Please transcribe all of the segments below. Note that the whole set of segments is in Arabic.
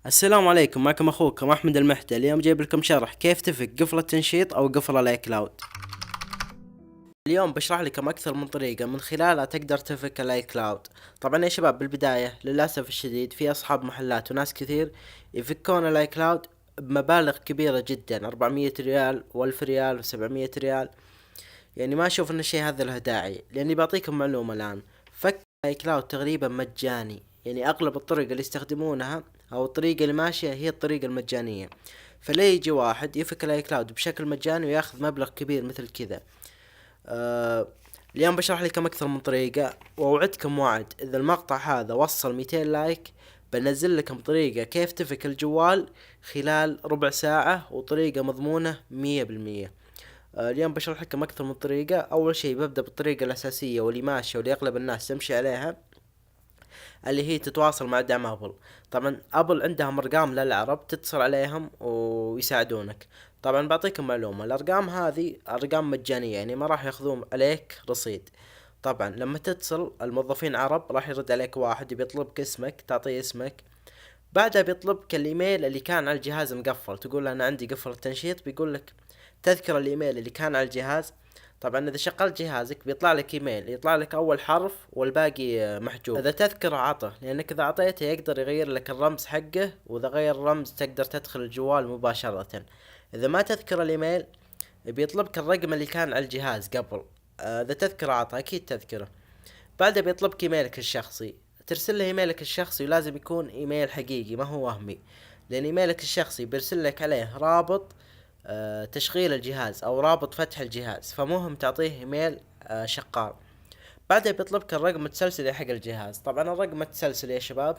السلام عليكم، معكم اخوكم احمد المهدي. اليوم جايب لكم شرح كيف تفك قفل التنشيط او قفل الاي كلاود. اليوم بشرح لكم اكثر من طريقة من خلالها تقدر تفك الاي كلاود. طبعا يا شباب، بالبداية للاسف الشديد في اصحاب محلات وناس كثير يفكون الاي كلاود بمبالغ كبيرة جدا، 400 ريال و1000 ريال و700 ريال. يعني ما اشوف ان الشيء هذا له داعي، لاني بعطيكم معلومة الان. فك الاي كلاود تقريبا مجاني، يعني اغلب الطرق اللي يستخدمونها او الطريقة اللي ماشية هي الطريقة المجانية. فليه يجي واحد يفك الاي كلاود بشكل مجاني وياخذ مبلغ كبير مثل كذا؟ آه اليوم بشرح لكم اكثر من طريقة، واوعدكم وعد اذا المقطع هذا وصل 200 لايك بنزل لكم طريقة كيف تفك الجوال خلال ربع ساعة، وطريقة مضمونة 100%. اليوم بشرح لكم اكثر من طريقة. اول شيء ببدأ بالطريقة الاساسية واللي ماشية واللي اغلب الناس تمشي عليها، اللي هي تتواصل مع دعم ابل. طبعا ابل عندهم ارقام للعرب، تتصل عليهم ويساعدونك. طبعا بعطيكم معلومة، الارقام هذه ارقام مجانية، يعني ما راح ياخذون عليك رصيد. طبعا لما تتصل الموظفين عرب راح يرد عليك واحد بيطلبك اسمك، تعطيه اسمك. بعدها بيطلبك الايميل اللي كان على الجهاز مقفل، تقول له انا عندي قفل التنشيط، بيقول لك تذكر الايميل اللي كان على الجهاز. طبعا اذا شغلت جهازك بيطلع لك ايميل يطلع لك اول حرف والباقي محجوب. اذا تذكر عطه، لانك اذا عطيته يقدر يغير لك الرمز حقه، واذا غير الرمز تقدر تدخل الجوال مباشرة. اذا ما تذكر الايميل بيطلبك الرقم اللي كان على الجهاز قبل. اذا تذكر عطه اكيد تذكره. بعدها بيطلبك ايميلك الشخصي، ترسل له ايميلك الشخصي، ولازم يكون ايميل حقيقي ما هو وهمي، لان ايميلك الشخصي بيرسل لك عليه رابط تشغيل الجهاز او رابط فتح الجهاز، فمهم تعطيه ايميل شغال. بعدها بيطلبك الرقم التسلسلي حق الجهاز. طبعا الرقم التسلسلي يا شباب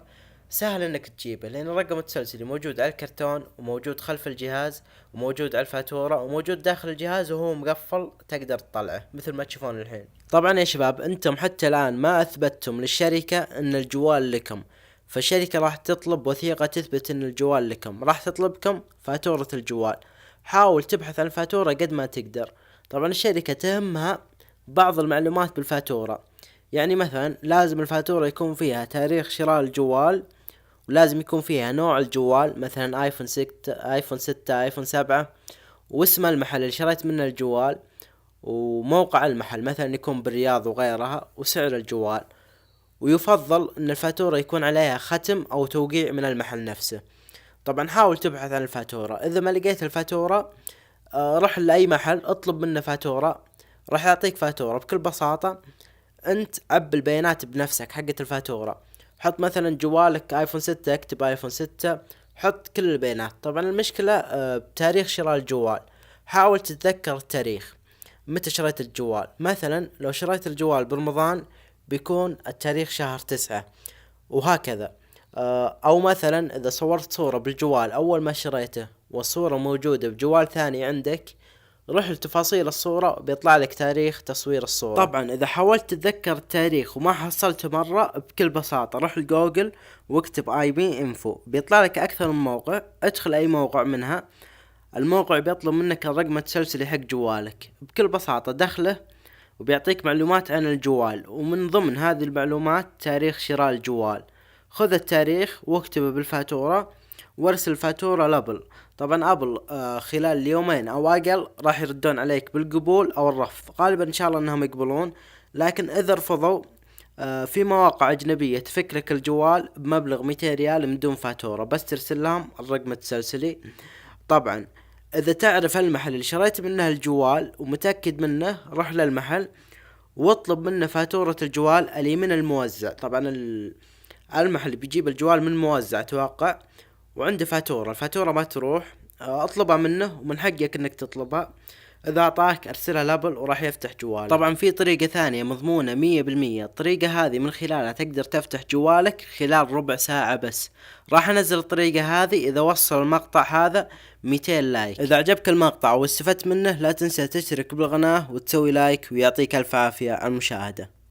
سهل انك تجيبه، لان الرقم التسلسلي موجود على الكرتون وموجود خلف الجهاز وموجود على الفاتورة وموجود داخل الجهاز وهو مقفل، تقدر تطلعه مثل ما تشوفون الحين. طبعا يا شباب، انتم حتى الان ما اثبتتم للشركة ان الجوال لكم، فالشركة راح تطلب وثيقة تثبت ان الجوال لكم، راح تطلبكم فاتورة الجوال. حاول تبحث عن الفاتورة قد ما تقدر. طبعا الشركة تهمها بعض المعلومات بالفاتورة، يعني مثلا لازم الفاتورة يكون فيها تاريخ شراء الجوال، ولازم يكون فيها نوع الجوال، مثلا ايفون 6 ايفون 6 ايفون 7، واسم المحل اللي شريت منه الجوال، وموقع المحل مثلا يكون بالرياض وغيرها، وسعر الجوال. ويفضل ان الفاتورة يكون عليها ختم او توقيع من المحل نفسه. طبعا حاول تبحث عن الفاتورة. اذا ما لقيت الفاتورة روح لأي محل اطلب منه فاتورة، راح يعطيك فاتورة بكل بساطة. انت عب البيانات بنفسك حقة الفاتورة، حط مثلا جوالك ايفون 6، اكتب ايفون 6، حط كل البيانات. طبعا المشكلة بتاريخ شراء الجوال، حاول تتذكر التاريخ متى شريت الجوال. مثلا لو شريت الجوال برمضان بيكون التاريخ شهر 9، وهكذا. او مثلا اذا صورت صورة بالجوال اول ما شريته والصورة موجودة بجوال ثاني عندك، روح لتفاصيل الصورة بيطلع لك تاريخ تصوير الصورة. طبعا اذا حاولت تتذكر التاريخ وما حصلته مرة، بكل بساطة روح لجوجل واكتب اي بي انفو، بيطلع لك اكثر من موقع، ادخل اي موقع منها. الموقع بيطلب منك الرقم التسلسلي حق جوالك، بكل بساطة دخله وبيعطيك معلومات عن الجوال، ومن ضمن هذه المعلومات تاريخ شراء الجوال. خذ التاريخ واكتبه بالفاتورة وارسل الفاتورة لابل. طبعا ابل خلال اليومين او اقل راح يردون عليك بالقبول او الرفض، غالبا ان شاء الله انهم يقبلون. لكن اذا رفضوا في مواقع اجنبية تفك لك الجوال بمبلغ 200 ريال من دون فاتورة، بس ترسل لهم الرقم التسلسلي. طبعا اذا تعرف المحل اللي شريت منه الجوال ومتأكد منه، روح للمحل واطلب منه فاتورة الجوال اللي من الموزع. طبعا المحل بيجيب الجوال من موزع توقع وعنده فاتورة، الفاتورة ما تروح، اطلبها منه ومن حقك انك تطلبها. اذا اعطاك ارسلها لابل وراح يفتح جوالك. طبعا في طريقة ثانية مضمونة 100%، الطريقة هذه من خلالها تقدر تفتح جوالك خلال ربع ساعة بس. راح انزل الطريقة هذه اذا وصل المقطع هذا 200 لايك. اذا عجبك المقطع واستفدت منه لا تنسى تشترك بالقناة وتسوي لايك، ويعطيك الف عافية على المشاهدة.